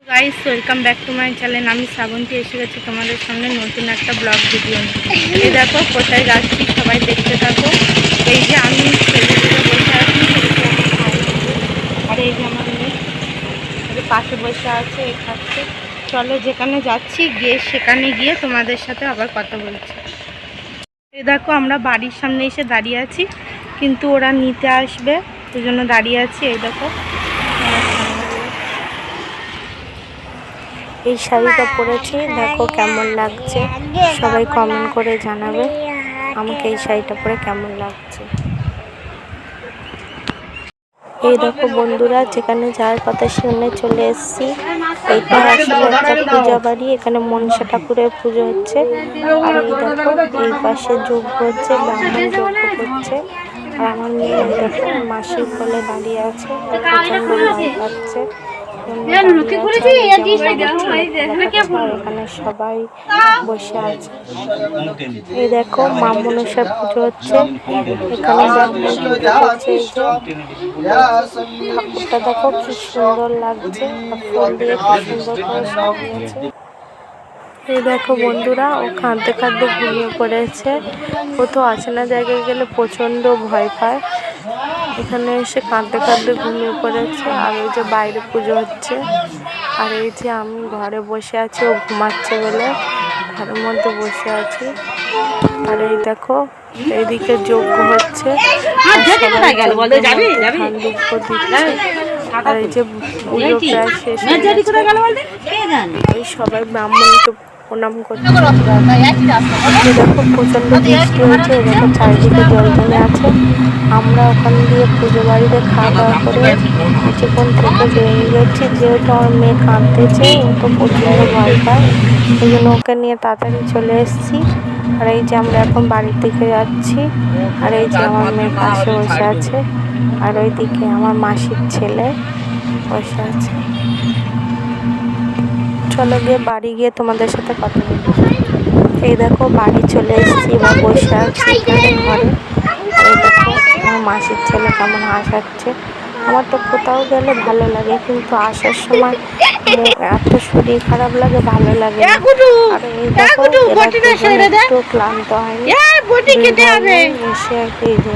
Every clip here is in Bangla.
Guys welcome back to my channel. আমি শ্রাবন্তী এসে গেছি তোমাদের সামনে নতুন একটা ব্লগ ভিডিও নিয়ে। এই দেখো কোথায় যাচ্ছি, সবাই দেখতে থাকো। এই যে আমি সেদিকে বসে আছি, আর এই যে আমার মেয়ে পাশে বসে আছে, এ খাচ্ছে। চলো যেখানে যাচ্ছি গিয়ে সেখানে গিয়ে তোমাদের সাথে আবার কথা বলছি। এই দেখো আমরা বাড়ির সামনে এসে দাঁড়িয়ে আছি, কিন্তু ওরা নিতে আসবে ওই জন্য দাঁড়িয়ে আছি। এই দেখো এই শাড়িটা পরেছি, দেখো কেমন লাগছে, সবাই কমেন্ট করে জানাবে আমাকে এই শাড়িটা পরে কেমন লাগছে। এই দেখো বন্ধুরা, যেখানে যাওয়ার কথা সেখানে চলে এসেছি। এইটা আসলে একটা পূজা বাড়ি, এখানে মনসা ঠাকুরের পুজো হচ্ছে। আর এই দেখো এই পাশে যজ্ঞ হচ্ছে, ব্রাহ্মণ যজ্ঞ করছে। আর আমার মেয়ে দেখো মাসির কোলে দাঁড়িয়ে আছে, প্রচন্ড ভয় পাচ্ছে। এখানে সবাই বসে আছে। এই দেখো মা মনসার পুজো হচ্ছে, এখানে ঠাকুরটা দেখো কি সুন্দর লাগছে, ফুল দিয়ে কি সুন্দর করে সাজিয়েছে। এই দেখো বন্ধুরা, ও কাঁদতে কাঁদতে ঘুমিয়ে পড়েছে। ও তো অচেনা জায়গায় গেলে প্রচন্ড ভয় পায়, এখানে এসে কাঁদতে কাঁদতে ঘুমিয়ে পড়েছে। আর ওই যে বাইরে পুজো হচ্ছে, আর এই যে আমি ঘরে বসে আছি, ও ঘুমাচ্ছে বলে ঘরের মধ্যে বসে আছি। আর এই দেখো এইদিকে যজ্ঞ হচ্ছে, আর এই যে পুজো প্রায় শেষ হয়ে গেছে। ওই সবাই ব্রাহ্মণকে প্রণাম করছে। দেখো প্রচন্ড বৃষ্টি হয়েছে, দেখো চারিদিকে জল জমে আছে। আমরা ওখান দিয়ে পুজো বাড়িতে খাওয়া দাওয়া করে কিছুক্ষণ থেকে বেরিয়ে যাচ্ছি, যেহেতু আমার মেয়ে কাঁদতেছে, ও তো প্রচন্ড ভয় পায়, এই জন্য ওকে নিয়ে তাড়াতাড়ি চলে এসেছি। আর এই যে আমরা এখন বাড়ির দিকে যাচ্ছি, আর এই যে আমার মেয়ে পাশে বসে আছে, আর ওই দিকে আমার মাসির ছেলে বসে আছে। চলো গিয়ে বাড়ি গিয়ে তোমাদের সাথে কথা বলবো। এই দেখো বাড়ি চলে এসেছি, এবার বসে আছি এখানে ঘরে। এই দেখো আমার মাসির ছেলে কেমন হাসাচ্ছে। আমার তো কোথাও গেলে ভালো লাগে, কিন্তু আসার সময় এত শরীর খারাপ লাগে, ভালো লাগে না। আর এই দেখো এরা একটু ক্লান্ত হয়নি, এসে এই যে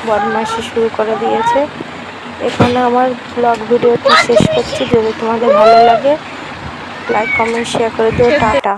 বদমাইশি শুরু করে দিয়েছে। এখানে আমার ব্লগ ভিডিওটি শেষ করছি। যদি তোমাদের ভালো লাগে লাইক কমেন্ট শেয়ার করে দিও। টাটা।